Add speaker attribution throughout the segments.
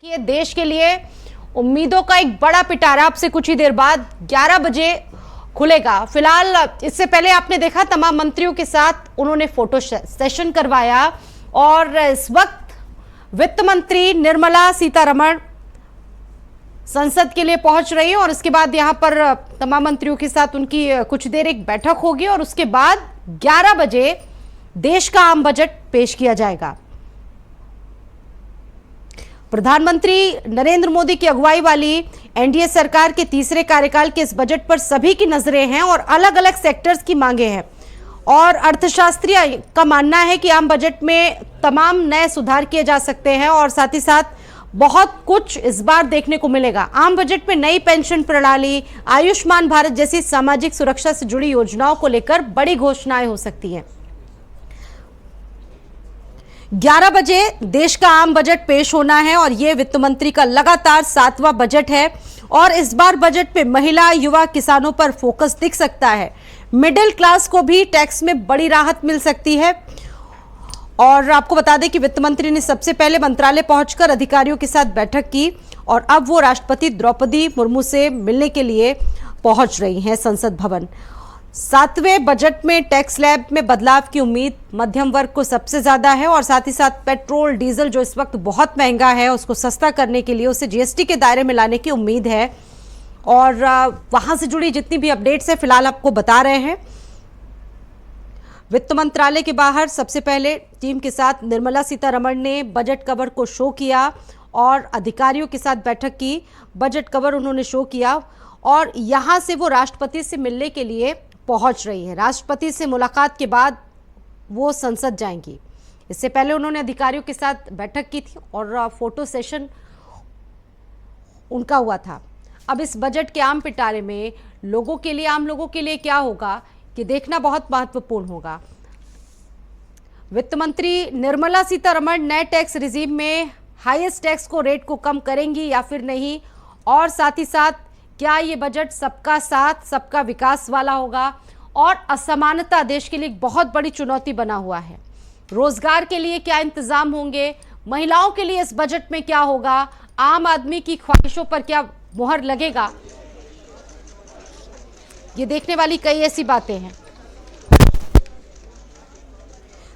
Speaker 1: ये देश के लिए उम्मीदों का एक बड़ा पिटारा अब से कुछ ही देर बाद 11 बजे खुलेगा। फिलहाल इससे पहले आपने देखा तमाम मंत्रियों के साथ उन्होंने फोटो सेशन करवाया और इस वक्त वित्त मंत्री निर्मला सीतारमण संसद के लिए पहुंच रही है और इसके बाद यहां पर तमाम मंत्रियों के साथ उनकी कुछ देर एक बैठक होगी और उसके बाद 11 बजे देश का आम बजट पेश किया जाएगा। प्रधानमंत्री नरेंद्र मोदी की अगुवाई वाली एनडीए सरकार के तीसरे कार्यकाल के इस बजट पर सभी की नजरें हैं और अलग अलग सेक्टर्स की मांगे हैं और अर्थशास्त्री का मानना है कि आम बजट में तमाम नए सुधार किए जा सकते हैं और साथ ही साथ बहुत कुछ इस बार देखने को मिलेगा। आम बजट में नई पेंशन प्रणाली, आयुष्मान भारत जैसी सामाजिक सुरक्षा से जुड़ी योजनाओं को लेकर बड़ी घोषणाएं हो सकती हैं। 11 बजे देश का आम बजट पेश होना है और यह वित्त मंत्री का लगातार 7वां बजट है और इस बार बजट पे महिला, युवा, किसानों पर फोकस दिख सकता है। मिडिल क्लास को भी टैक्स में बड़ी राहत मिल सकती है और आपको बता दें कि वित्त मंत्री ने सबसे पहले मंत्रालय पहुंचकर अधिकारियों के साथ बैठक की और अब वो राष्ट्रपति द्रौपदी मुर्मू से मिलने के लिए पहुंच रही हैं संसद भवन। 7वें बजट में टैक्स स्लैब में बदलाव की उम्मीद मध्यम वर्ग को सबसे ज्यादा है और साथ ही साथ पेट्रोल, डीजल जो इस वक्त बहुत महंगा है उसको सस्ता करने के लिए उसे जीएसटी के दायरे में लाने की उम्मीद है और वहां से जुड़ी जितनी भी अपडेट्स है फिलहाल आपको बता रहे हैं। वित्त मंत्रालय के बाहर सबसे पहले टीम के साथ निर्मला सीतारमण ने बजट कवर को शो किया और अधिकारियों के साथ बैठक की। बजट कवर उन्होंने शो किया और यहां से वो राष्ट्रपति से मिलने के लिए पहुंच रही है। राष्ट्रपति से मुलाकात के बाद वो संसद जाएंगी। इससे पहले उन्होंने अधिकारियों के साथ बैठक की थी और फोटो सेशन उनका हुआ था। अब इस बजट के आम पिटारे में लोगों के लिए, आम लोगों के लिए क्या होगा कि देखना बहुत महत्वपूर्ण होगा। वित्त मंत्री निर्मला सीतारमण नए टैक्स रिजीम में हाईएस्ट टैक्स को रेट को कम करेंगी या फिर नहीं, और साथ ही साथ क्या ये बजट सबका साथ सबका विकास वाला होगा। और असमानता देश के लिए एक बहुत बड़ी चुनौती बना हुआ है। रोजगार के लिए क्या इंतजाम होंगे, महिलाओं के लिए इस बजट में क्या होगा, आम आदमी की ख्वाहिशों पर क्या मुहर लगेगा, ये देखने वाली कई ऐसी बातें हैं।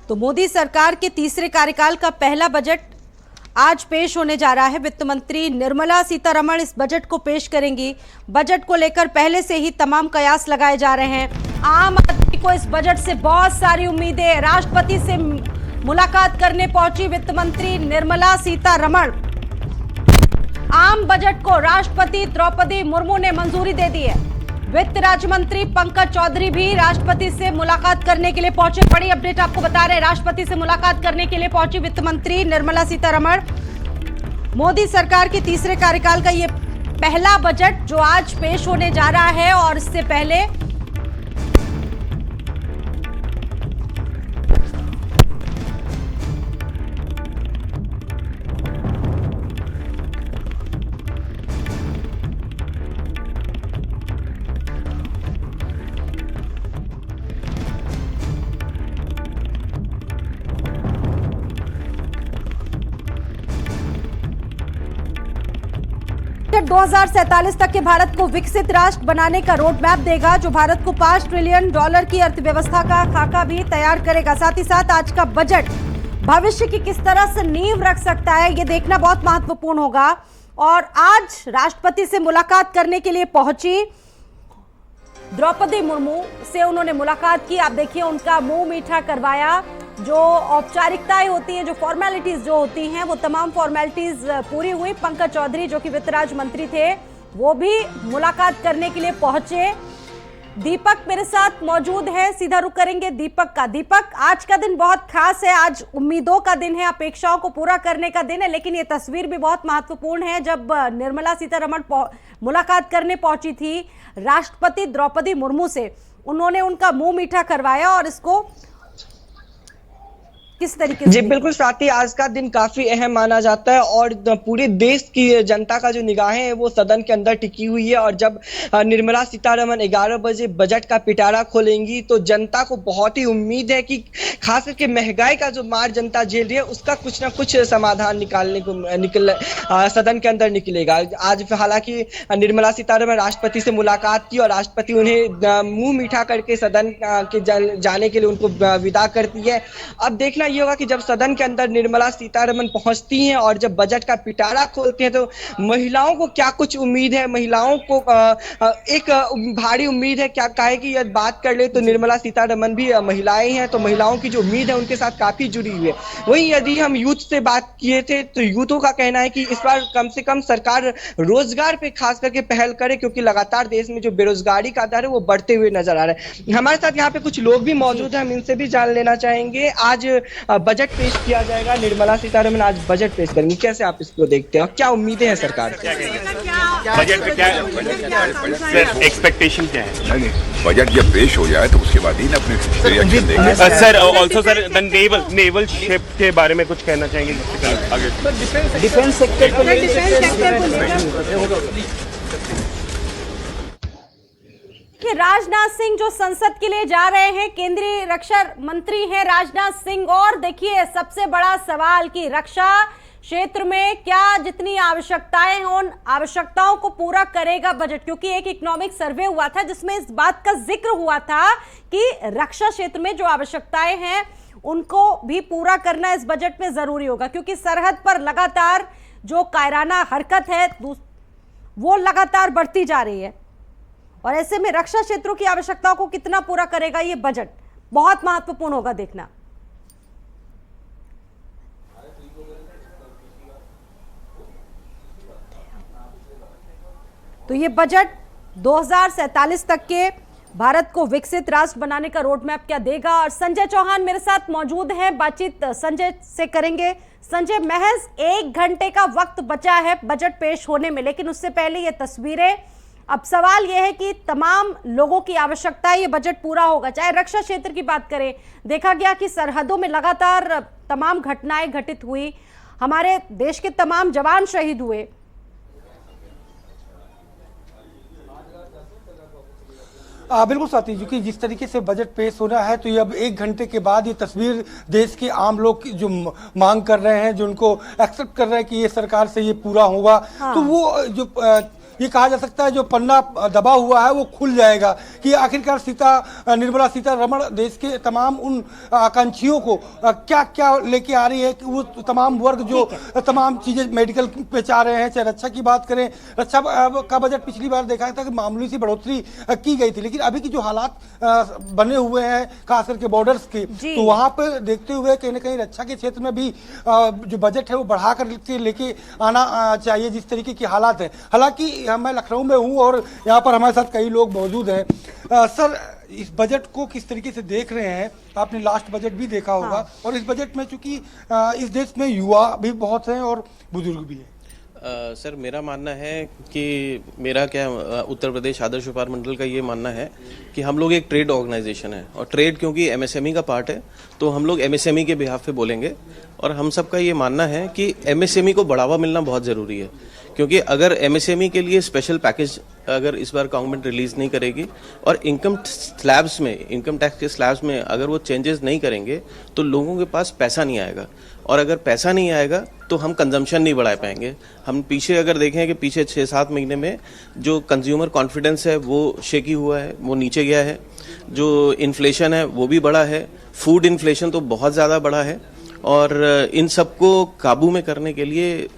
Speaker 1: तो मोदी सरकार के तीसरे कार्यकाल का पहला बजट आज पेश होने जा रहा है। वित्त मंत्री निर्मला सीतारमण इस बजट को पेश करेंगी। बजट को लेकर पहले से ही तमाम कयास लगाए जा रहे हैं। आम आदमी को इस बजट से बहुत सारी उम्मीदें। राष्ट्रपति से मुलाकात करने पहुंची वित्त मंत्री निर्मला सीतारमण। आम बजट को राष्ट्रपति द्रौपदी मुर्मू ने मंजूरी दे दी है। वित्त राज्य मंत्री पंकज चौधरी भी राष्ट्रपति से मुलाकात करने के लिए पहुंचे। बड़ी अपडेट आपको बता रहे हैं, राष्ट्रपति से मुलाकात करने के लिए पहुंची वित्त मंत्री निर्मला सीतारमण। मोदी सरकार के तीसरे कार्यकाल का ये पहला बजट जो आज पेश होने जा रहा है और इससे पहले बजट 2047 तक के भारत को विकसित राष्ट्र बनाने का रोड मैप देगा जो भारत को $5 ट्रिलियन की अर्थव्यवस्था का खाका भी तैयार करेगा। साथ ही साथ आज का बजट भविष्य की किस तरह से नींव रख सकता है ये देखना बहुत महत्वपूर्ण होगा। और आज राष्ट्रपति से मुलाकात करने के लिए पहुंची द्रौपदी मुर्मू से उन्होंने मुलाकात की। आप देखिए उनका मुंह मीठा करवाया। जो औपचारिकताएं होती हैं, जो फॉर्मेलिटीज जो होती हैं, वो तमाम फॉर्मेलिटीज पूरी हुई। पंकज चौधरी जो कि वित्त राज्य मंत्री थे वो भी मुलाकात करने के लिए पहुंचे। दीपक मेरे साथ मौजूद है, सीधा रुख करेंगे दीपक का। दीपक, आज का दिन बहुत खास है, आज उम्मीदों का दिन है, अपेक्षाओं को पूरा करने का दिन है, लेकिन ये तस्वीर भी बहुत महत्वपूर्ण है। जब निर्मला सीतारमण मुलाकात करने पहुंची थी राष्ट्रपति द्रौपदी मुर्मू से, उन्होंने उनका मुंह मीठा करवाया और इसको किस तरीके से?
Speaker 2: जी बिल्कुल स्वाति, आज का दिन काफी अहम माना जाता है और पूरे देश की जनता का जो निगाहें है वो सदन के अंदर टिकी हुई है। और जब निर्मला सीतारमण 11 बजे बजट का पिटारा खोलेंगी तो जनता को बहुत ही उम्मीद है कि खास करके महंगाई का जो मार जनता झेल रही है उसका कुछ ना कुछ समाधान सदन के अंदर निकलेगा। आज हालांकि निर्मला सीतारमण राष्ट्रपति से मुलाकात की और राष्ट्रपति उन्हें मुंह मीठा करके सदन के जाने के लिए उनको विदा करती है। अब देखना ये होगा कि जब सदन के अंदर निर्मला सीतारमण पहुंचती हैं और जब बजट का पिटारा खोलते हैं तो महिलाओं को क्या कुछ उम्मीद है, महिलाओं को एक भारी उम्मीद है। क्या कहे कि यदि बात कर ले तो निर्मला सीतारमण भी महिलाएं हैं, तो महिलाओं की जो उम्मीद है उनके साथ काफी जुड़ी हुई है। वहीं यदि हम यूथ से बात किए थे तो यूथों का कहना है कि इस बार कम से कम सरकार रोजगार पे खास करके पहल करे, क्योंकि लगातार देश में जो बेरोजगारी का दर है वो बढ़ते हुए नजर आ रहा है। हमारे साथ यहाँ पे कुछ लोग भी मौजूद हैं, हम इनसे भी जान लेना चाहेंगे। आज बजट पेश किया जाएगा, निर्मला सीतारमण आज बजट पेश करेंगी, कैसे आप इसको देखते हैं और क्या उम्मीदें हैं सरकार से?
Speaker 3: बजट में क्या सर एक्सपेक्टेशन क्या है?
Speaker 4: नहीं, बजट जब पेश हो जाए तो उसके बाद ही ना अपने रिएक्शन देंगे।
Speaker 3: Sir also sir the naval ship के बारे में कुछ कहना चाहेंगे? आगे
Speaker 2: डिफेंस सेक्टर
Speaker 1: कि राजनाथ सिंह जो संसद के लिए जा रहे हैं, केंद्रीय रक्षा मंत्री हैं राजनाथ सिंह। और देखिए सबसे बड़ा सवाल कि रक्षा क्षेत्र में क्या जितनी आवश्यकताएं हैं उन आवश्यकताओं को पूरा करेगा बजट, क्योंकि एक इकोनॉमिक सर्वे हुआ था जिसमें इस बात का जिक्र हुआ था कि रक्षा क्षेत्र में जो आवश्यकताएं हैं उनको भी पूरा करना इस बजट में जरूरी होगा, क्योंकि सरहद पर लगातार जो कायराना हरकत है वो लगातार बढ़ती जा रही है। और ऐसे में रक्षा क्षेत्रों की आवश्यकताओं को कितना पूरा करेगा ये बजट, बहुत महत्वपूर्ण होगा देखना। तो ये बजट 2047 तक के भारत को विकसित राष्ट्र बनाने का रोड मैप क्या देगा। और संजय चौहान मेरे साथ मौजूद हैं, बातचीत संजय से करेंगे। संजय, महज 1 घंटे का वक्त बचा है बजट पेश होने में, लेकिन उससे पहले ये तस्वीरें, अब सवाल यह है कि तमाम लोगों की आवश्यकता है ये बजट पूरा होगा। चाहे रक्षा क्षेत्र की बात करें, देखा गया कि सरहदों में लगातार तमाम घटनाएं घटित हुई, हमारे देश के तमाम जवान शहीद हुए।
Speaker 5: बिल्कुल साथी जी, कि जिस तरीके से बजट पेश हो रहा है तो ये अब 1 घंटे के बाद ये तस्वीर देश के आम लोग की जो मांग कर रहे हैं, जो उनको एक्सेप्ट कर रहे हैं कि ये सरकार से ये पूरा होगा, हाँ। तो वो जो ये कहा जा सकता है जो पन्ना दबा हुआ है वो खुल जाएगा कि आखिरकार निर्मला सीतारमण देश के तमाम उन आकांक्षियों को क्या क्या लेके आ रही है कि वो तमाम वर्ग जो तमाम चीजें मेडिकल पे चाह रहे हैं, चाहे रक्षा की बात करें, रक्षा का बजट पिछली बार देखा था कि मामूली सी बढ़ोतरी की गई थी, लेकिन अभी की जो हालात बने हुए हैं खास करके बॉर्डर्स के, तो वहां पर देखते हुए कहीं ना कहीं रक्षा के क्षेत्र में भी जो बजट है वो बढ़ाकर लेके आना चाहिए जिस तरीके की हालात है। हालांकि मैं लखनऊ में हूं और यहाँ पर हमारे साथ कई लोग मौजूद हैं। सर, इस बजट को किस तरीके से देख रहे हैं? आपने लास्ट बजट भी देखा होगा, हाँ। और इस बजट में चूंकि इस देश में युवा भी बहुत हैं और बुजुर्ग भी हैं।
Speaker 6: सर, मेरा मानना है कि उत्तर प्रदेश आदर्श व्यापार मंडल का ये मानना है कि हम लोग एक ट्रेड ऑर्गेनाइजेशन है और ट्रेड क्योंकि एमएसएमई का पार्ट है तो हम लोग एमएसएमई के बिहाफ पे बोलेंगे। और हम सबका ये मानना है कि एमएसएमई को बढ़ावा मिलना बहुत ज़रूरी है, क्योंकि अगर एमएसएमई के लिए स्पेशल पैकेज अगर इस बार गवर्नमेंट रिलीज नहीं करेगी और इनकम टैक्स के स्लैब्स में अगर वो चेंजेस नहीं करेंगे तो लोगों के पास पैसा नहीं आएगा, और अगर पैसा नहीं आएगा तो हम कंजम्पशन नहीं बढ़ा पाएंगे। हम पीछे अगर देखें कि पिछले 6-7 महीने में जो कंज्यूमर कॉन्फिडेंस है वो शेकी हुआ है, वो नीचे गया है, जो इन्फ्लेशन है वो भी बढ़ा है, फूड इन्फ्लेशन तो बहुत ज़्यादा बढ़ा है। और इन सबको काबू में करने के लिए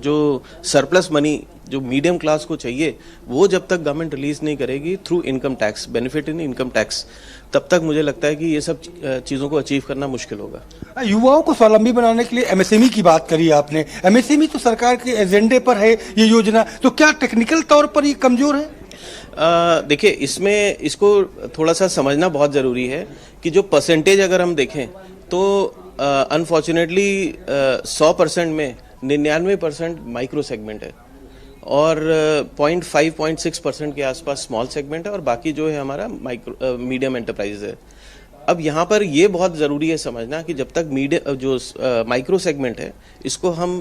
Speaker 6: जो सरप्लस मनी जो मीडियम क्लास को चाहिए वो जब तक गवर्नमेंट रिलीज नहीं करेगी through income tax, benefit in income tax, तब तक मुझे लगता है कि ये सब चीज़ों को अचीव करना मुश्किल होगा। युवाओं को स्वावलंबी बनाने के लिए एमएसएमई की बात करी आपने, एमएसएमई तो सरकार के एजेंडे पर है ये योजना, तो क्या टेक्निकल तौर पर ये कमजोर है? देखिए, इसको थोड़ा सा समझना बहुत ज़रूरी है कि जो परसेंटेज अगर हम देखें तो अनफॉर्चुनेटली 100% में 99% माइक्रो सेगमेंट है और 0.5-0.6% के आसपास स्मॉल सेगमेंट है और बाकी जो है हमारा मीडियम एंटरप्राइज है। अब यहाँ पर ये बहुत ज़रूरी है समझना कि जब तक मीडियम जो माइक्रो सेगमेंट है इसको हम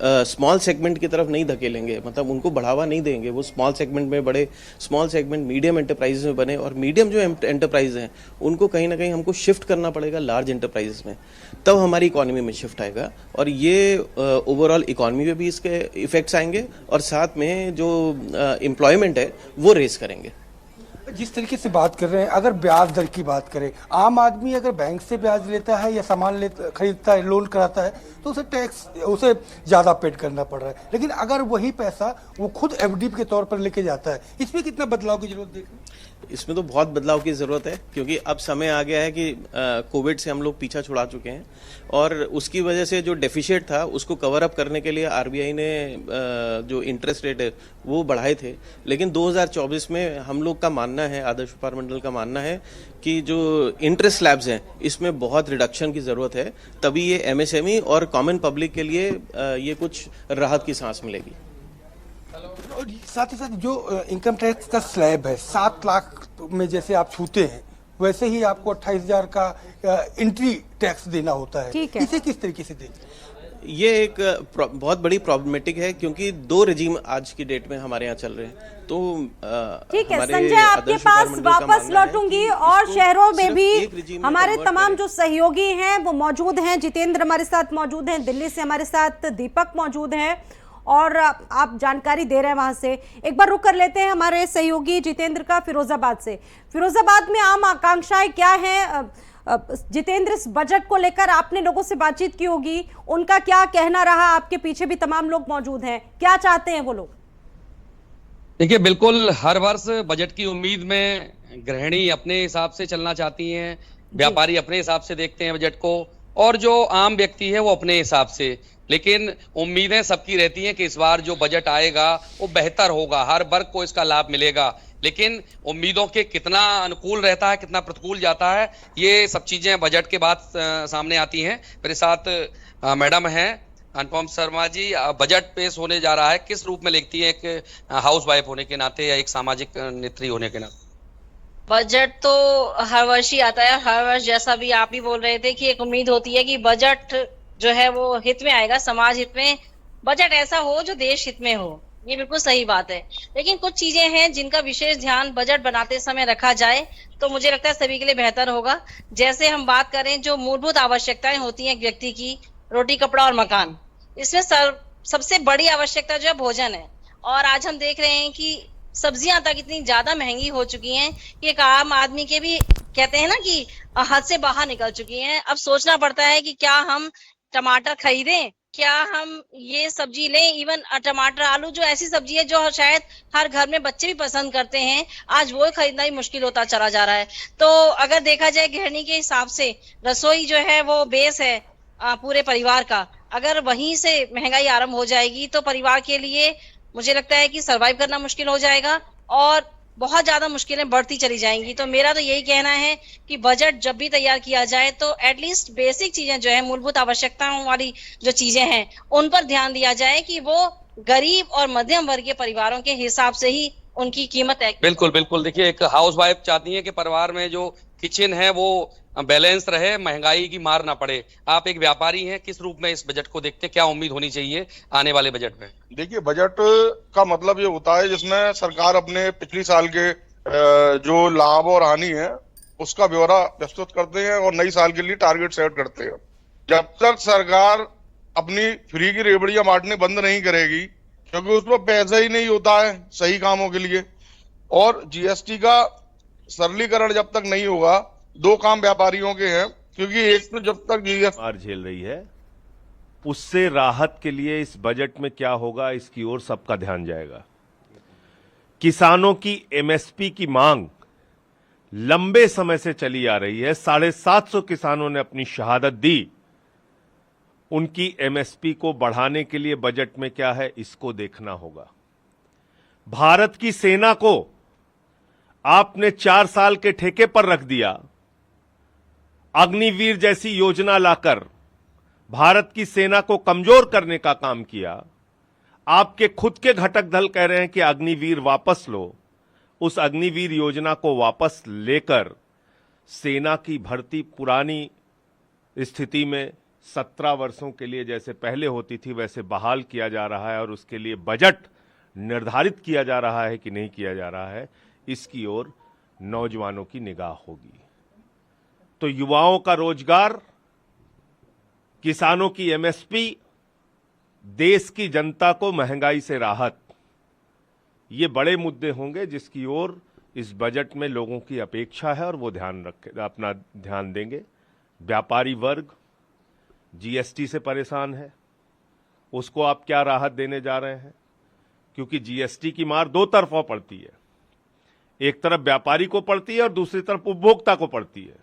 Speaker 6: स्मॉल सेगमेंट की तरफ नहीं धकेलेंगे, मतलब उनको बढ़ावा नहीं देंगे, वो स्मॉल सेगमेंट में बढ़े, स्मॉल सेगमेंट मीडियम एंटरप्राइज में बने, और मीडियम जो एंटरप्राइज हैं उनको कहीं ना कहीं हमको शिफ्ट करना पड़ेगा लार्ज एंटरप्राइजेस में, तब हमारी इकोनॉमी में शिफ्ट आएगा और ये ओवरऑल इकोनॉमी में भी इसके इफेक्ट्स आएंगे और साथ में जो एम्प्लॉयमेंट है वो रेस करेंगे।
Speaker 5: जिस तरीके से बात कर रहे हैं, अगर ब्याज दर की बात करें, आम आदमी अगर बैंक से ब्याज लेता है या सामान खरीदता है, लोन कराता है, तो उसे टैक्स उसे ज़्यादा पेड करना पड़ रहा है। लेकिन अगर वही पैसा वो खुद एफडी के तौर पर लेके जाता है, इसमें कितना बदलाव की जरूरत देख रहे हैं?
Speaker 6: इसमें तो बहुत बदलाव की ज़रूरत है, क्योंकि अब समय आ गया है कि कोविड से हम लोग पीछा छुड़ा चुके हैं और उसकी वजह से जो डेफिशिएट था उसको कवर अप करने के लिए आरबीआई ने जो इंटरेस्ट रेट है वो बढ़ाए थे। लेकिन 2024 में हम लोग का मानना है, आदर्श व्यापार मंडल का मानना है कि जो इंटरेस्ट स्लैब्स हैं इसमें बहुत रिडक्शन की ज़रूरत है, तभी ये एमएसएमई और कॉमन पब्लिक के लिए ये कुछ राहत की सांस मिलेगी।
Speaker 5: और साथ ही साथ जो इनकम टैक्स का स्लैब है 7 लाख में जैसे आप छूते हैं, वैसे ही आपको 28,000 का एंट्री टैक्स देना होता है।
Speaker 1: ठीक है।
Speaker 5: इसे किस तरीके से देखें?
Speaker 6: ये एक बहुत बड़ी प्रॉब्लमेटिक है, क्योंकि 2 रेजिम आज की डेट में हमारे यहाँ चल रहे हैं। तो
Speaker 1: ठीक है
Speaker 6: हमारे
Speaker 1: संजय, आपके
Speaker 6: आदर्श
Speaker 1: पास
Speaker 6: व्यापार मंडल का
Speaker 1: वापस
Speaker 6: मानना है
Speaker 1: लौटूंगी
Speaker 6: कि
Speaker 1: और
Speaker 6: इसको
Speaker 1: शहरों में
Speaker 6: सिर्फ
Speaker 1: भी
Speaker 6: एक regime में
Speaker 1: हमारे
Speaker 6: convert
Speaker 1: तमाम
Speaker 6: करें।
Speaker 1: जो सहयोगी हैं वो मौजूद हैं। जितेंद्र हमारे साथ मौजूद हैं, दिल्ली से हमारे साथ दीपक मौजूद हैं और आप जानकारी दे रहे हैं वहां से। एक बार रुक कर लेते हैं हमारे सहयोगी जितेंद्र का फिरोजाबाद से। फिरोजाबाद में आम आकांक्षाएं क्या हैं? जितेंद्र, इस बजट को लेकर आपने लोगों से बातचीत की होगी, उनका क्या कहना रहा? आपके पीछे भी तमाम लोग मौजूद हैं, क्या चाहते हैं वो लोग?
Speaker 7: देखिए, बिल्कुल हर वर्ष बजट की उम्मीद में गृहिणी अपने हिसाब से चलना चाहती हैं, व्यापारी अपने हिसाब से देखते हैं बजट को, और जो आम व्यक्ति है वो अपने हिसाब से। लेकिन उम्मीदें सबकी रहती हैं कि इस बार जो बजट आएगा वो बेहतर होगा, हर वर्ग को इसका लाभ मिलेगा। लेकिन उम्मीदों के कितना अनुकूल रहता है, कितना प्रतिकूल जाता है, ये सब चीजें बजट के बाद सामने आती हैं। मेरे साथ मैडम हैं अनुपम शर्मा जी। बजट पेश होने जा रहा है, किस रूप में लिखती है एक हाउस वाइफ होने के नाते या एक सामाजिक नेत्री होने के नाते?
Speaker 8: बजट तो हर वर्ष ही आता है। हर वर्ष जैसा भी आप भी बोल रहे थे कि एक उम्मीद होती है कि बजट जो है वो हित में आएगा, समाज हित में, बजट ऐसा हो जो देश हित में हो। ये बिल्कुल सही बात है। लेकिन कुछ चीजें हैं जिनका विशेष ध्यान बजट बनाते समय रखा जाए तो मुझे लगता है सभी के लिए बेहतर होगा। जैसे हम बात करें जो मूलभूत आवश्यकताएं होती हैं एक व्यक्ति की, रोटी कपड़ा और मकान, इसमें सबसे बड़ी आवश्यकता जो है भोजन है। और आज हम देख रहे हैं कि सब्जियां तक इतनी ज्यादा महंगी हो चुकी हैं कि एक आम आदमी के भी कहते हैं ना कि हद से बाहर निकल चुकी हैं। अब सोचना पड़ता है कि क्या हम टमाटर खरीदें, क्या हम ये सब्जी लें। इवन टमाटर, आलू जो ऐसी सब्जी है जो शायद हर घर में बच्चे भी पसंद करते हैं, आज वो खरीदना ही मुश्किल होता चला जा रहा है। तो अगर देखा जाए गृहिणी के हिसाब से रसोई जो है वो बेस है पूरे परिवार का। अगर वहीं से महंगाई आरंभ हो जाएगी तो परिवार के लिए मुझे लगता है कि सरवाइव करना मुश्किल हो जाएगा और बहुत ज्यादा मुश्किलें बढ़ती चली जाएंगी। तो मेरा तो यही कहना है कि बजट जब भी तैयार किया जाए तो एटलीस्ट बेसिक चीजें जो है, मूलभूत आवश्यकताओं वाली जो चीजें हैं, उन पर ध्यान दिया जाए कि वो गरीब और मध्यम वर्गीय परिवारों के हिसाब से ही उनकी कीमत है।
Speaker 7: बिल्कुल बिल्कुल। देखिए, एक हाउस वाइफ चाहती है कि परिवार में जो किचन है वो बैलेंस रहे, महंगाई की मार ना पड़े। आप एक व्यापारी हैं, किस रूप में इस बजट को देखते हैं? क्या उम्मीद होनी चाहिए आने वाले बजट में?
Speaker 9: देखिए, बजट का मतलब ये होता है जिसमें सरकार अपने पिछली साल के जो लाभ और हानि है उसका ब्यौरा प्रस्तुत करते हैं और नई साल के लिए टारगेट सेट करते हैं। जब तक सरकार अपनी फ्री की रेवड़ियां बांटने बंद नहीं करेगी, क्योंकि उसमें पैसा ही नहीं होता है सही कामों के लिए, और जीएसटी का सरलीकरण जब तक नहीं होगा, 2 काम व्यापारियों के हैं, क्योंकि एक तो जब तक जीएसटी
Speaker 3: मार झेल रही है, उससे राहत के लिए इस बजट में क्या होगा, इसकी ओर सबका ध्यान जाएगा। किसानों की एमएसपी की मांग लंबे समय से चली आ रही है। 750 किसानों ने अपनी शहादत दी। उनकी एमएसपी को बढ़ाने के लिए बजट में क्या है, इसको देखना होगा। भारत की सेना को आपने 4 साल के ठेके पर रख दिया। अग्निवीर जैसी योजना लाकर भारत की सेना को कमजोर करने का काम किया। आपके खुद के घटक दल कह रहे हैं कि अग्निवीर वापस लो। उस अग्निवीर योजना को वापस लेकर सेना की भर्ती पुरानी स्थिति में 17 वर्षों के लिए जैसे पहले होती थी वैसे बहाल किया जा रहा है और उसके लिए बजट निर्धारित किया जा रहा है कि नहीं किया जा रहा है, इसकी ओर नौजवानों की निगाह होगी। तो युवाओं का रोजगार, किसानों की एमएसपी, देश की जनता को महंगाई से राहत, ये बड़े मुद्दे होंगे जिसकी ओर इस बजट में लोगों की अपेक्षा है और वो अपना ध्यान देंगे। व्यापारी वर्ग जीएसटी से परेशान है, उसको आप क्या राहत देने जा रहे हैं? क्योंकि जीएसटी की मार दो तरफा पड़ती है, एक तरफ व्यापारी को पड़ती है और दूसरी तरफ उपभोक्ता को पड़ती है।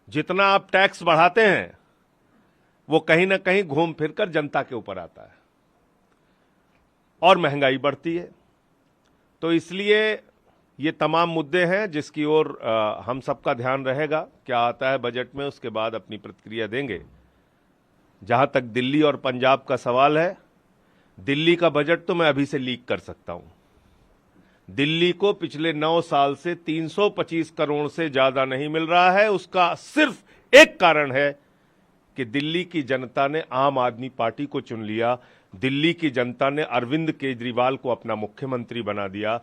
Speaker 3: जितना आप टैक्स बढ़ाते हैं वो कहीं ना कहीं घूम फिरकर जनता के ऊपर आता है और महंगाई बढ़ती है। तो इसलिए ये तमाम मुद्दे हैं जिसकी ओर हम सबका ध्यान रहेगा। क्या आता है बजट में उसके बाद अपनी प्रतिक्रिया देंगे। जहां तक दिल्ली और पंजाब का सवाल है, दिल्ली का बजट तो मैं अभी से लीक कर सकता हूं। दिल्ली को पिछले 9 साल से 325 करोड़ से ज्यादा नहीं मिल रहा है। उसका सिर्फ एक कारण है कि दिल्ली की जनता ने आम आदमी पार्टी को चुन लिया, दिल्ली की जनता ने अरविंद केजरीवाल को अपना मुख्यमंत्री बना दिया।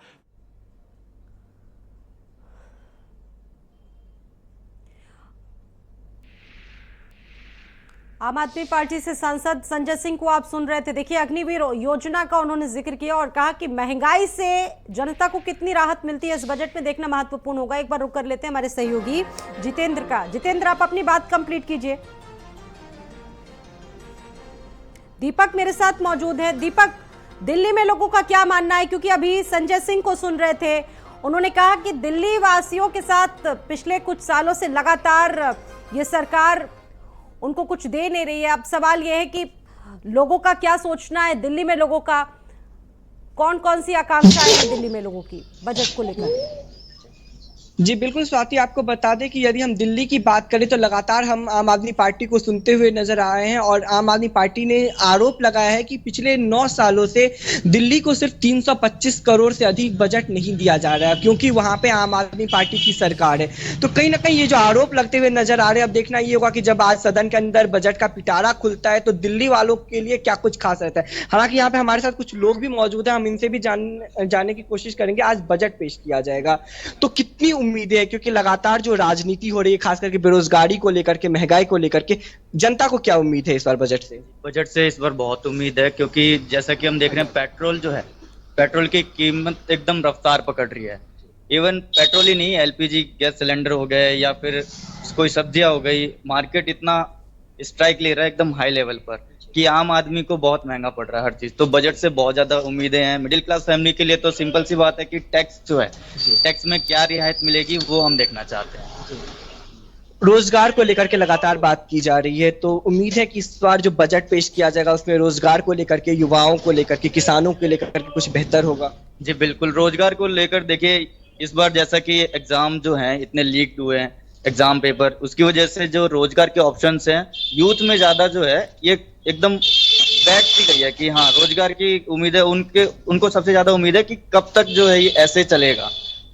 Speaker 1: आम आदमी पार्टी से सांसद संजय सिंह को आप सुन रहे थे। देखिए, अग्निवीर योजना का उन्होंने जिक्र किया और कहा कि महंगाई से जनता को कितनी राहत मिलती है इस बजट में देखना महत्वपूर्ण होगा। एक बार रुक कर लेते हैं हमारे सहयोगी जितेंद्र का। जितेंद्र, आप अपनी बात कंप्लीट कीजिए। दीपक मेरे साथ मौजूद है। दीपक, दिल्ली में लोगों का क्या मानना है? क्योंकि अभी संजय सिंह को सुन रहे थे, उन्होंने कहा कि दिल्ली वासियों के साथ पिछले कुछ सालों से लगातार ये सरकार उनको कुछ दे नहीं रही है। अब सवाल यह है कि लोगों का क्या सोचना है, दिल्ली में लोगों का कौन कौन सी आकांक्षाएं हैं दिल्ली में लोगों की बजट को लेकर?
Speaker 2: जी बिल्कुल स्वाति, आपको बता दें कि यदि हम दिल्ली की बात करें तो लगातार हम आम आदमी पार्टी को सुनते हुए नजर आए हैं और आम आदमी पार्टी ने आरोप लगाया है कि पिछले 9 सालों से दिल्ली को सिर्फ 325 करोड़ से अधिक बजट नहीं दिया जा रहा है, क्योंकि वहां पे आम आदमी पार्टी की सरकार है। तो कहीं ना कहीं ये जो आरोप लगते हुए नजर आ रहे हैं, अब देखना ये होगा कि जब आज सदन के अंदर बजट का पिटारा खुलता है तो दिल्ली वालों के लिए क्या कुछ खास रहता है। हालांकि यहाँ पे हमारे साथ कुछ लोग भी मौजूद हैं, हम इनसे भी जानने की कोशिश करेंगे। आज बजट पेश किया जाएगा तो कितनी उम्मीदें हैं, क्योंकि लगातार जो राजनीति हो रही है खास करके बेरोजगारी को लेकर के, महंगाई को लेकर के, जनता को क्या उम्मीद है इस बार बजट से?
Speaker 10: बजट से इस बार बहुत उम्मीद है, क्योंकि जैसा कि हम देख रहे हैं पेट्रोल जो है, पेट्रोल की कीमत एकदम रफ्तार पकड़ रही है। इवन पेट्रोल ही नहीं, एलपीजी गैस सिलेंडर हो गए या फिर कोई सब्जियां हो गई, मार्केट इतना स्ट्राइक ले रहा है एकदम हाई लेवल पर कि आम आदमी को बहुत महंगा पड़ रहा है हर चीज। तो बजट से बहुत ज्यादा उम्मीदें हैं। मिडिल क्लास फैमिली के लिए तो सिंपल सी बात है कि टैक्स जो है, टैक्स में क्या रियायत मिलेगी वो हम देखना चाहते हैं।
Speaker 2: रोजगार को लेकर के लगातार बात की जा रही है, तो उम्मीद है कि इस बार जो बजट पेश किया जाएगा उसमें रोजगार को लेकर के, युवाओं को लेकर के, किसानों को लेकर के कुछ बेहतर होगा।
Speaker 10: जी बिल्कुल, रोजगार को लेकर देखिए इस बार जैसा कि एग्जाम जो हैं इतने लीक्ड हुए हैं एग्जाम पेपर, उसकी वजह से जो रोजगार के ऑप्शंस हैं यूथ में ज्यादा जो है ये एकदम बैठ सी गई है कि हाँ रोजगार की उम्मीद है। उनको सबसे ज्यादा उम्मीद है कि कब तक जो है ये ऐसे चलेगा।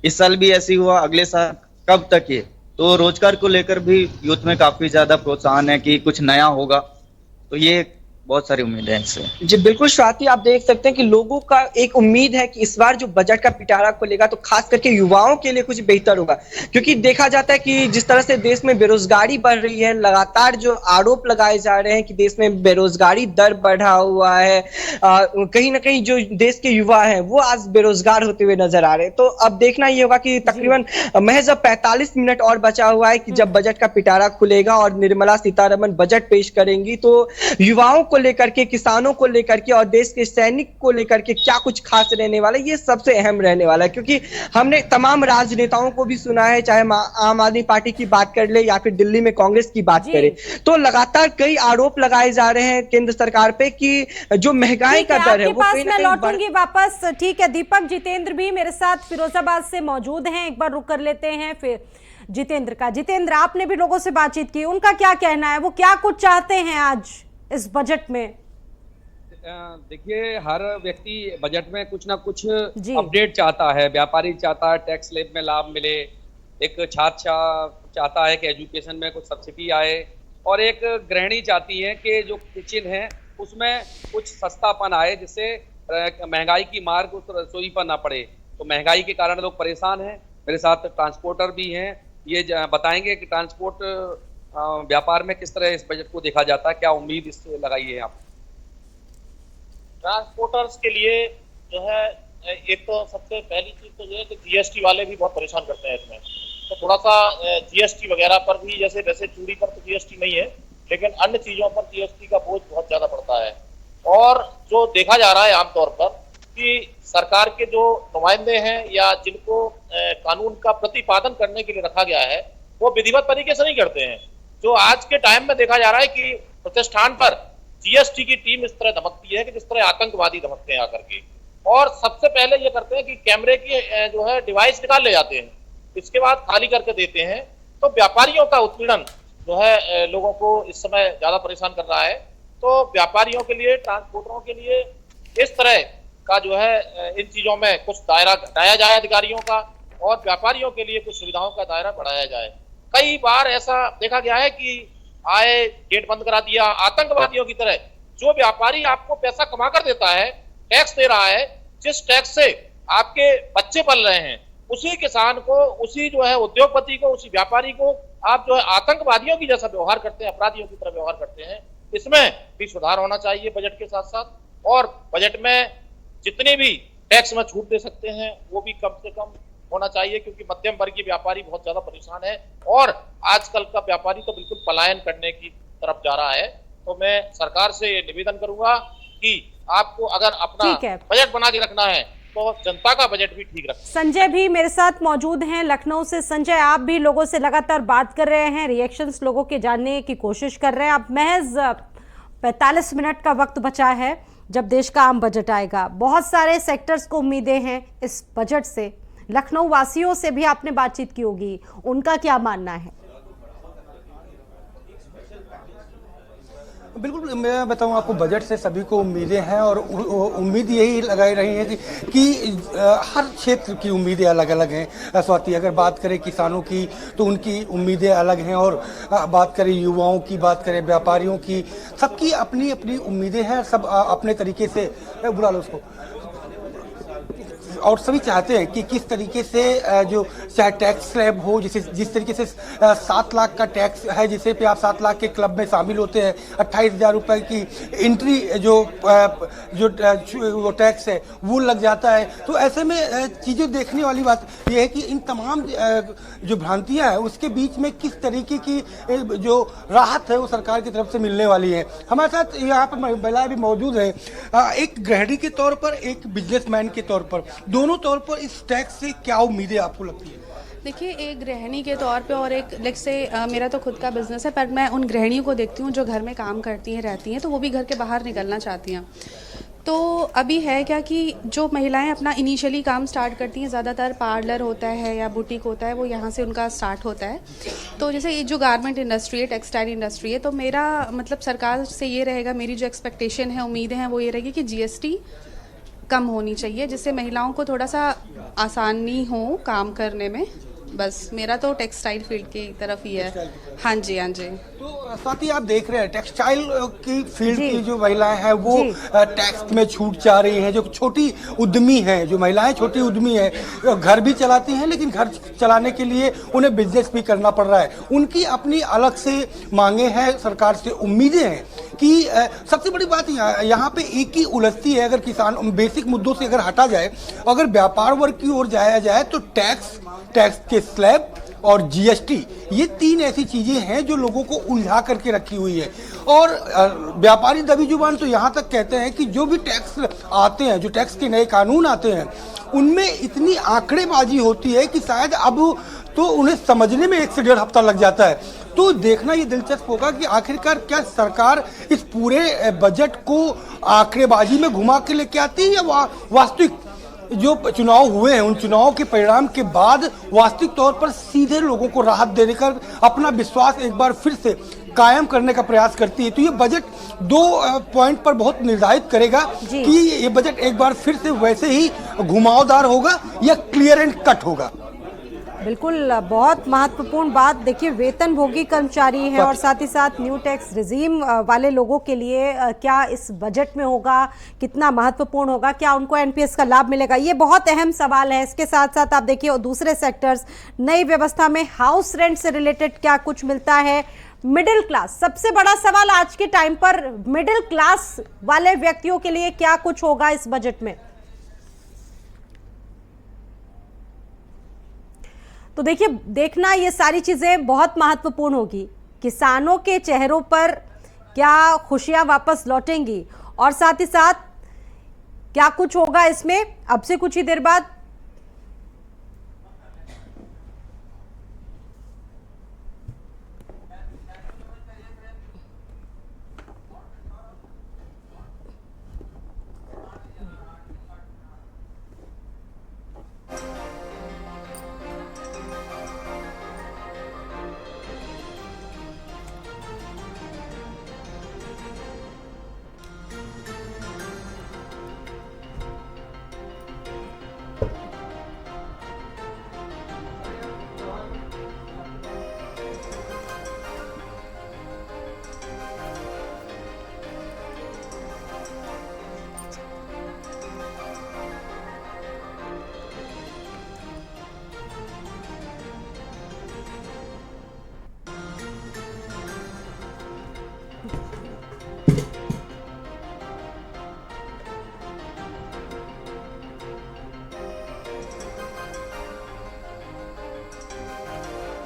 Speaker 10: इस साल भी ऐसे हुआ, अगले साल कब तक ये। तो रोजगार को लेकर भी यूथ में काफी ज्यादा प्रोत्साहन है कि कुछ नया होगा, तो ये बहुत सारी उम्मीदें हैं इससे।
Speaker 2: जी बिल्कुल स्वाति, आप देख सकते हैं कि लोगों का एक उम्मीद है कि इस बार जो बजट का पिटारा खुलेगा तो खास करके युवाओं के लिए कुछ बेहतर होगा, क्योंकि देखा जाता है कि जिस तरह से देश में बेरोजगारी बढ़ रही है, लगातार जो आरोप लगाए जा रहे हैं कि देश में बेरोजगारी दर बढ़ा हुआ है, कहीं ना कहीं जो देश के युवा हैं वो आज बेरोजगार होते हुए नजर आ रहे हैं। तो अब देखना ये होगा कि तकरीबन महज 45 मिनट और बचा हुआ है कि जब बजट का पिटारा खुलेगा और निर्मला सीतारमण बजट पेश करेंगी तो युवाओं को लेकर के, किसानों को लेकर के और देश के सैनिक को लेकर के क्या कुछ खास रहने वाला है, ये सबसे अहम रहने वाला है। क्योंकि हमने तमाम राजनेताओं को भी सुना है, चाहे आम आदमी पार्टी की बात कर ले या फिर दिल्ली में कांग्रेस की बात करें, तो लगातार कई आरोप लगाए जा रहे हैं केंद्र सरकार पे कि जो महंगाई का दर है वो कहीं ना कहीं
Speaker 1: लौटूंगी वापस। ठीक है दीपक, जितेंद्र भी मेरे साथ फिरोजाबाद से मौजूद हैं, एक बार रुक कर लेते हैं फिर जितेंद्र का। जितेंद्र, आपने भी लोगों से बातचीत की, उनका क्या कहना है, वो क्या कुछ चाहते हैं आज इस बजट में?
Speaker 7: देखिए, हर व्यक्ति बजट में कुछ ना कुछ अपडेट चाहता है। व्यापारी चाहता है टैक्स स्लैब में लाभ मिले, एक छात्र चाहता है कि एजुकेशन में कुछ सब्सिडी आए, और एक गृहिणी चाहती है कि जो किचन है उसमें कुछ सस्तापन आए, जिससे महंगाई की मार उस रसोई पर ना पड़े। तो महंगाई के कारण लोग परेशान हैं। मेरे साथ ट्रांसपोर्टर भी हैं, ये बताएंगे कि ट्रांसपोर्ट व्यापार में किस तरह इस बजट को देखा जाता है, क्या उम्मीद इससे लगाई है आप?
Speaker 11: ट्रांसपोर्टर्स के लिए जो है एक तो सबसे पहली चीज तो ये है कि जीएसटी वाले भी बहुत परेशान करते हैं इसमें, तो थोड़ा सा जीएसटी वगैरह पर भी, जैसे वैसे चूड़ी पर तो जीएसटी नहीं है लेकिन अन्य चीजों पर जीएसटी का बोझ बहुत ज्यादा पड़ता है। और जो देखा जा रहा है आमतौर पर कि सरकार के जो नुमाइंदे हैं या जिनको कानून का प्रतिपादन करने के लिए रखा गया है वो विधिवत तरीके से नहीं करते हैं। जो आज के टाइम में देखा जा रहा है कि प्रतिष्ठान पर जीएसटी की टीम इस तरह धमकती है कि जिस तरह आतंकवादी धमकते हैं आकर के, और सबसे पहले ये करते हैं कि कैमरे की जो है डिवाइस निकाल ले जाते हैं, इसके बाद खाली करके देते हैं। तो व्यापारियों का उत्पीड़न जो है लोगों को इस समय ज्यादा परेशान कर रहा है। तो व्यापारियों के लिए, ट्रांसपोर्टरों के लिए इस तरह का जो है इन चीजों में कुछ दायरा घटाया जाए अधिकारियों का, और व्यापारियों के लिए कुछ सुविधाओं का दायरा बढ़ाया जाए। कई बार ऐसा देखा गया है कि आए गेट बंद करा दिया, आतंकवादियों की तरह। जो व्यापारी आपको पैसा कमा कर देता है, टैक्स दे रहा है, जिस टैक्स से आपके बच्चे पल रहे हैं, उसी किसान को, उसी जो है उद्योगपति को, उसी व्यापारी को आप जो है आतंकवादियों की जैसा व्यवहार करते हैं, अपराधियों की तरह व्यवहार करते हैं। इसमें भी सुधार होना चाहिए बजट के साथ साथ, और बजट में जितने भी टैक्स में छूट दे सकते हैं वो भी कम से कम होना चाहिए, क्योंकि मध्यम वर्गीय व्यापारी बहुत ज्यादा परेशान है और आजकल का व्यापारी तो बिल्कुल पलायन करने की तरफ जा रहा है। तो मैं सरकार से ये निवेदन करूंगा कि आपको अगर अपना बजट बना के रखना है तो जनता का बजट भी ठीक रखें।
Speaker 1: संजय भी मेरे साथ मौजूद हैं लखनऊ से। संजय, आप भी लोगों से लगातार बात कर रहे हैं, रिएक्शंस लोगों के जानने की कोशिश कर रहे हैं। अब महज 45 मिनट का वक्त बचा है जब देश का आम बजट आएगा। बहुत सारे सेक्टर्स को उम्मीदें हैं इस बजट से। लखनऊ वासियों से भी आपने बातचीत की होगी, उनका क्या मानना है?
Speaker 5: बिल्कुल, मैं बताऊं आपको, बजट से सभी को उम्मीदें हैं और उम्मीद यही लगाई रही है कि हर क्षेत्र की उम्मीदें अलग अलग हैं। स्वाति, अगर बात करें किसानों की तो उनकी उम्मीदें अलग हैं, और बात करें युवाओं की, बात करें व्यापारियों की, सबकी अपनी अपनी उम्मीदें हैं। सब अपने तरीके से, बुला लो उसको, और सभी चाहते हैं कि किस तरीके से जो चाहे टैक्स स्लैब हो, जिस तरीके से 7 लाख का टैक्स है, जिसे पे आप 7 लाख के क्लब में शामिल होते हैं, 28,000 रुपये की एंट्री जो वो टैक्स है वो लग जाता है। तो ऐसे में चीज़ें देखने वाली बात यह है कि इन तमाम जो भ्रांतियां हैं उसके बीच में किस तरीके की जो राहत है वो सरकार की तरफ से मिलने वाली है। हमारे साथ यहाँ पर महिलाएं भी मौजूद है, एक गृहिणी के तौर पर, एक बिजनेसमैन के तौर पर, दोनों तौर पर इस टैक्स से क्या उम्मीदें आपको लगती है?
Speaker 12: देखिए, एक गृहिणी के तौर पे और एक लाइक से मेरा तो खुद का बिजनेस है, पर मैं उन गृहिणियों को देखती हूँ जो घर में काम करती हैं, रहती हैं, तो वो भी घर के बाहर निकलना चाहती हैं। तो अभी है क्या कि जो महिलाएं अपना इनिशियली काम स्टार्ट करती हैं, ज़्यादातर पार्लर होता है या बुटीक होता है, वो यहाँ से उनका स्टार्ट होता है। तो जैसे ये जो गारमेंट इंडस्ट्री है, टेक्सटाइल इंडस्ट्री है, तो मेरा मतलब सरकार से ये रहेगा, मेरी जो एक्सपेक्टेशन है, उम्मीदें हैं, वो ये रहेगी कि जीएसटी कम होनी चाहिए, जिससे महिलाओं को थोड़ा सा आसानी हो काम करने में। बस मेरा तो टेक्सटाइल फील्ड की तरफ ही है। हाँ जी, हाँ जी।
Speaker 5: तो साथ ही आप देख रहे हैं टेक्सटाइल की फील्ड की जो महिलाएं हैं वो टैक्स में छूट चाह रही हैं। जो छोटी उद्यमी हैं, जो महिलाएं छोटी उद्यमी हैं, घर भी चलाती हैं, लेकिन घर चलाने के लिए उन्हें बिजनेस भी करना पड़ रहा है। उनकी अपनी अलग से मांगे हैं, सरकार से उम्मीदें हैं कि सबसे बड़ी बात यहाँ पे एक ही उलझती है, अगर किसान बेसिक मुद्दों से अगर हटा जाए, अगर व्यापार वर्ग की ओर जाया जाए तो टैक्स के स्लैब और जीएसटी, ये 3 ऐसी चीजें हैं जो लोगों को उलझा करके रखी हुई है। और व्यापारी दबी जुबान तो यहाँ तक कहते हैं कि जो भी टैक्स आते हैं, जो टैक्स के नए कानून आते हैं, उनमें इतनी आंकड़ेबाजी होती है कि शायद अब तो उन्हें समझने में 1 से 1.5 हफ्ता लग जाता है। तो देखना ये दिलचस्प होगा कि आखिरकार क्या सरकार इस पूरे बजट को आंकड़ेबाजी में घुमा के लेके आती है, या वास्तविक जो चुनाव हुए हैं उन चुनाव के परिणाम के बाद वास्तविक तौर पर सीधे लोगों को राहत देने का अपना विश्वास एक बार फिर से कायम करने का प्रयास करती है। तो ये बजट 2 पॉइंट पर बहुत निर्धारित करेगा कि ये बजट एक बार फिर से वैसे ही घुमावदार होगा या क्लियर एंड कट होगा।
Speaker 1: बिल्कुल, बहुत महत्वपूर्ण बात। देखिए, वेतनभोगी कर्मचारी हैं और साथ ही साथ न्यू टैक्स रिजीम वाले लोगों के लिए क्या इस बजट में होगा, कितना महत्वपूर्ण होगा, क्या उनको एनपीएस का लाभ मिलेगा, ये बहुत अहम सवाल है। इसके साथ साथ आप देखिए दूसरे सेक्टर्स, नई व्यवस्था में हाउस रेंट से रिलेटेड क्या कुछ मिलता है, मिडिल क्लास, सबसे बड़ा सवाल आज के टाइम पर मिडिल क्लास वाले व्यक्तियों के लिए क्या कुछ होगा इस बजट में। तो देखिए, देखना ये सारी चीजें बहुत महत्वपूर्ण होगी। किसानों के चेहरों पर क्या खुशियां वापस लौटेंगी और साथ ही साथ क्या कुछ होगा इसमें अब से कुछ ही देर बाद।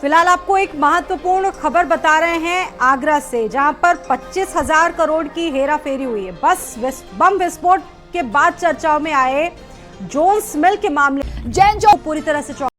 Speaker 1: फिलहाल आपको एक महत्वपूर्ण खबर बता रहे हैं आगरा से, जहां पर 25,000 करोड़ की हेराफेरी हुई है। बम विस्फोट के बाद चर्चाओं में आए जोन्स मिल के मामले, जैन जो पूरी तरह से